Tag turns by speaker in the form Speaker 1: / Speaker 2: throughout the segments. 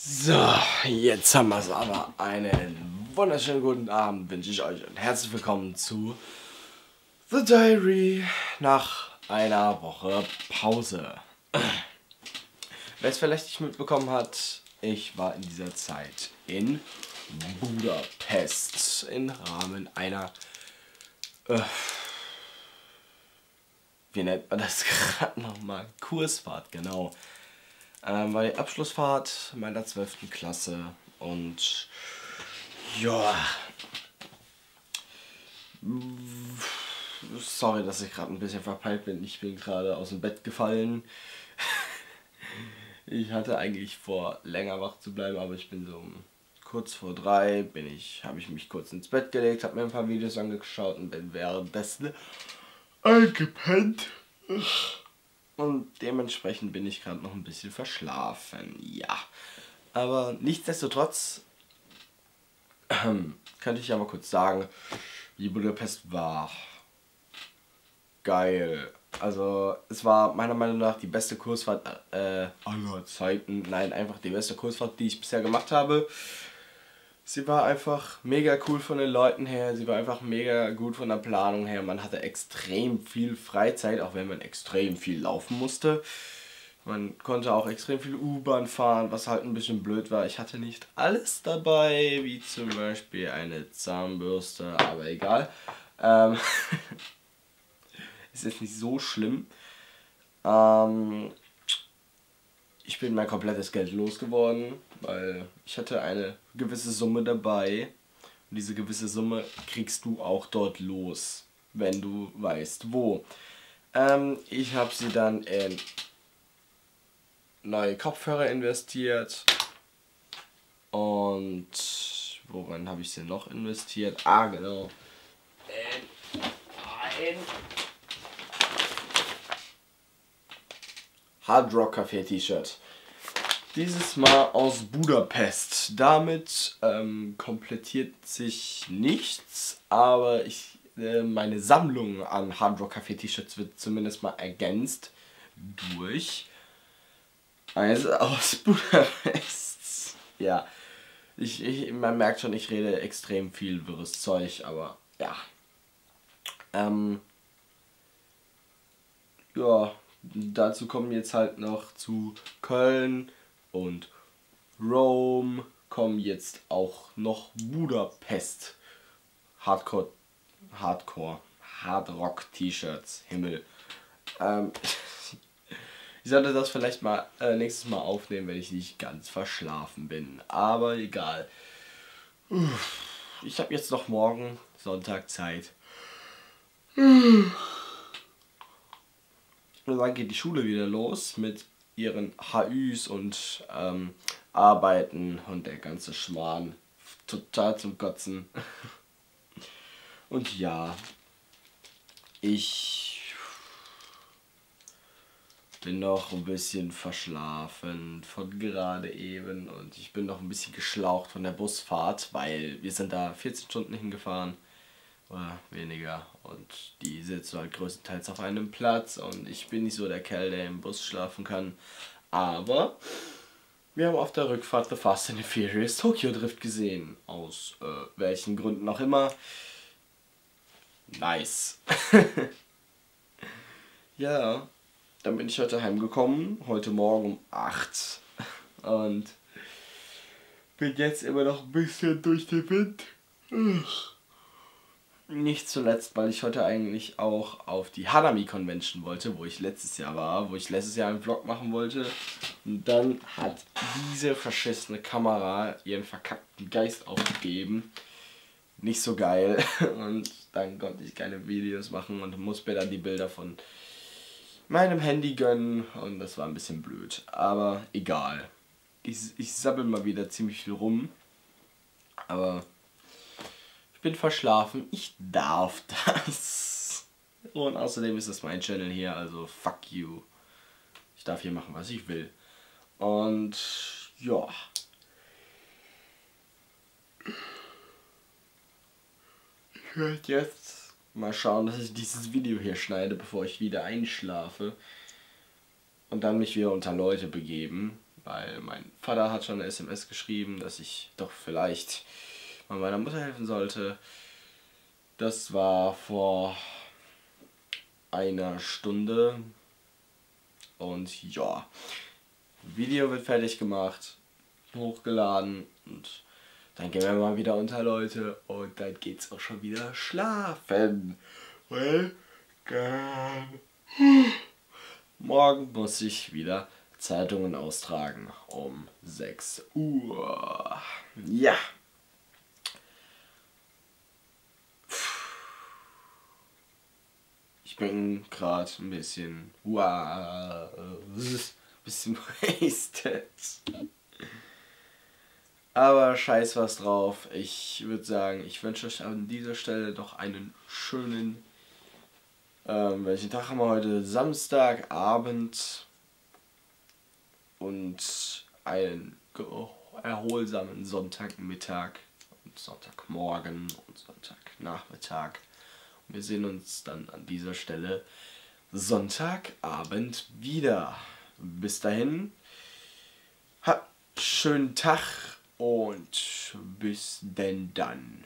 Speaker 1: So, jetzt haben wir es aber. Einen wunderschönen guten Abend wünsche ich euch und herzlich willkommen zu The Diary nach einer Woche Pause. Wer es vielleicht nicht mitbekommen hat, ich war in dieser Zeit in Budapest im Rahmen einer, wie nennt man das gerade nochmal? Kursfahrt, genau. War die Abschlussfahrt meiner 12. Klasse und ja, sorry, dass ich gerade ein bisschen verpeilt bin. Ich bin gerade aus dem Bett gefallen. Ich hatte eigentlich vor, länger wach zu bleiben, aber ich bin so kurz vor 3 habe ich mich kurz ins Bett gelegt, habe mir ein paar Videos angeschaut und bin währenddessen eingepennt. Und dementsprechend bin ich gerade noch ein bisschen verschlafen, ja. Aber nichtsdestotrotz könnte ich ja mal kurz sagen, wie Budapest war. Geil. Also es war meiner Meinung nach die beste Kursfahrt aller Zeiten. Nein, einfach die beste Kursfahrt, die ich bisher gemacht habe. Sie war einfach mega cool von den Leuten her, sie war einfach mega gut von der Planung her. Man hatte extrem viel Freizeit, auch wenn man extrem viel laufen musste. Man konnte auch extrem viel U-Bahn fahren, was halt ein bisschen blöd war. Ich hatte nicht alles dabei, wie zum Beispiel eine Zahnbürste, aber egal. Ist jetzt nicht so schlimm. Ich bin mein komplettes Geld losgeworden, weil ich hatte eine gewisse Summe dabei. Und diese gewisse Summe kriegst du auch dort los, wenn du weißt wo. Ich habe sie dann in neue Kopfhörer investiert. Und woran habe ich sie noch investiert? Ah, genau. Ein Hard Rock Café T-Shirt. Dieses Mal aus Budapest. Damit komplettiert sich nichts, aber meine Sammlung an Hard Rock Café T-Shirts wird zumindest mal ergänzt durch eins aus Budapest. Ja, man merkt schon, ich rede extrem viel wirres Zeug, aber ja. Ja, dazu kommen jetzt halt noch zu Köln und Rome kommen jetzt auch noch Budapest Hard Rock T-Shirts. Himmel. Ich sollte das vielleicht mal nächstes Mal aufnehmen, wenn ich nicht ganz verschlafen bin. Aber egal. Ich habe jetzt noch morgen Sonntag Zeit. Und dann geht die Schule wieder los mit ihren HÜs und Arbeiten und der ganze Schmarrn. Total zum Kotzen. Und ja, ich bin noch ein bisschen verschlafen von gerade eben und ich bin noch ein bisschen geschlaucht von der Busfahrt, weil wir sind da 14 Stunden hingefahren oder weniger und die sitzt halt größtenteils auf einem Platz und ich bin nicht so der Kerl, der im Bus schlafen kann, aber wir haben auf der Rückfahrt The Fast and the Furious Tokyo Drift gesehen, aus welchen Gründen auch immer. Nice. Ja, dann bin ich heute heimgekommen, heute Morgen um 8 und bin jetzt immer noch ein bisschen durch den Wind. Nicht zuletzt, weil ich heute eigentlich auch auf die Hanami Convention wollte, wo ich letztes Jahr war, wo ich letztes Jahr einen Vlog machen wollte. Und dann hat diese verschissene Kamera ihren verkackten Geist aufgegeben. Nicht so geil. Und dann konnte ich keine Videos machen und muss mir dann die Bilder von meinem Handy gönnen. Und das war ein bisschen blöd. Aber egal. Ich sabbel mal wieder ziemlich viel rum. Aber ich bin verschlafen, ich darf das. Und außerdem ist das mein Channel hier, also fuck you. Ich darf hier machen, was ich will. Und ja. Ich werde jetzt mal schauen, dass ich dieses Video hier schneide, bevor ich wieder einschlafe. Und dann mich wieder unter Leute begeben. weil mein Vater hat schon eine SMS geschrieben, dass ich doch vielleicht mal meiner Mutter helfen sollte. Das war vor einer Stunde und ja, Video wird fertig gemacht, hochgeladen und dann gehen wir mal wieder unter, Leute, und dann geht's auch schon wieder schlafen. Welcome. Morgen muss ich wieder Zeitungen austragen um 6 Uhr. Ja. Ich bin gerade ein bisschen bisschen wasted. Aber scheiß was drauf. Ich würde sagen, ich wünsche euch an dieser Stelle doch einen schönen, welchen Tag haben wir heute? Samstagabend und einen erholsamen Sonntagmittag und Sonntagmorgen und Sonntagnachmittag. Und wir sehen uns dann an dieser Stelle Sonntagabend wieder. Bis dahin, habt einen schönen Tag und bis denn dann.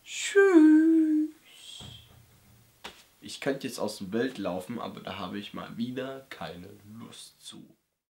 Speaker 1: Tschüss. Ich könnte jetzt aus dem Bild laufen, aber da habe ich mal wieder keine Lust zu.